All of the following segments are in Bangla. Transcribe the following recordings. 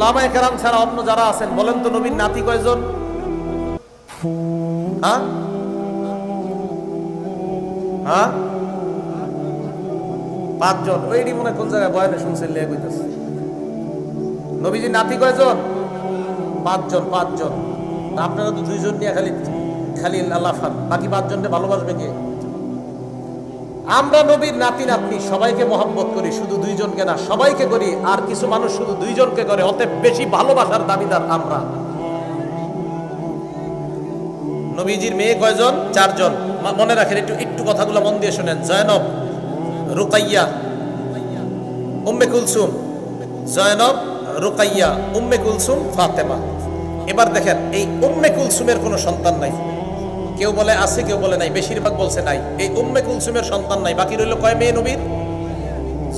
ওলামায়ে কেরাম ছাড়া অন্য যারা আছেন বলেন তো নবীর নাতি কয়জন? হ্যাঁ হ্যাঁ 5 জন। ওইটি মনে কোন জায়গায় বয়ানে শুনছেন লেগে কইতাছে। নবীজির নাতি কয়জন? 5 জন। 5 জন। আপনারা তো 2 জন নিয়ে খালি আল্লাহ ফান, বাকি 5 জনকে ভালোবাসবে কে? আমরা নবীর নাতি নাতনি সবাইকে মহব্বত করি, শুধু 2 জনকে না, সবাইকে করি। আর কিছু মানুষ শুধু 2 জনকে করে, অতএব বেশি ভালোবাসার দাবিদার আমরা। নবীজির মেয়ে কয়জন? 4 জন। মনে রাখেন, একটু কথাগুলো মন দিয়ে শুনেন। জয়নব, রুকাইয়া, উম্মে কুলসুম। জয়নব, রুকাইয়া, উম্মে কুলসুম, ফাতেমা। এবার দেখেন, এই উম্মে কুলসুমের কোনো সন্তান নাই। কেউ বলে আছে, কেউ বলে নাই, বেশিরভাগ বলছে নাই। এই উম্মে কুলসুমের সন্তান নাই। বাকি রইল কয় মেয়ে নবীর?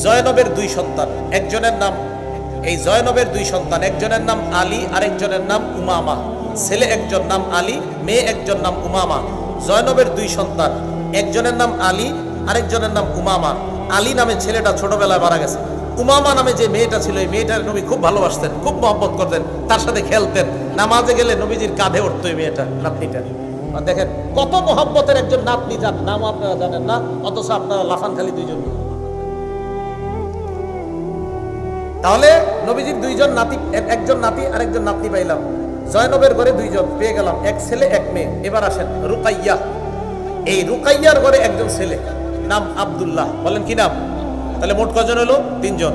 জয়নবের 2 সন্তান। একজনের নাম, এই জয়নবের 2 সন্তান, একজনের নাম আলী, আরেকজনের নাম উমামা। ছেলে একজন নাম আলী, মেয়ে একজন নাম উমামা। জয়নবের 2 সন্তান, একজনের নাম আলী, আরেকজনের নাম উমামা। আলী নামে ছেলেটা ছোটবেলায় মারা গেছে। উমামা নামে যে মেয়েটা ছিল, এই মেয়েটার নবী খুব ভালোবাসতেন, খুব মহব্বত করতেন, তার সাথে খেলতেন। নামাজে গেলে নবীজির কাঁধে উঠতো এই মেয়েটা, নাতনিটা। দেখেন কত মহব্বতের একজন নাতনি, যার নাম আপনারা জানেন না, অথচ আপনারা লাফান খালি 2 জন। তাহলে নবীজির 2 জন নাতি, একজন নাতি আরেকজন নাতনি পাইলাম। জয়নবের ঘরে 2 জন পেয়ে গেলাম, এক ছেলে এক মেয়ে। এবার আসেন রুকাইয়া। এই রুকাইয়ার ঘরে একজন ছেলে, নাম আব্দুল্লাহ। বলেন কি নাম? তাহলে মোট কজন হলো? 3 জন।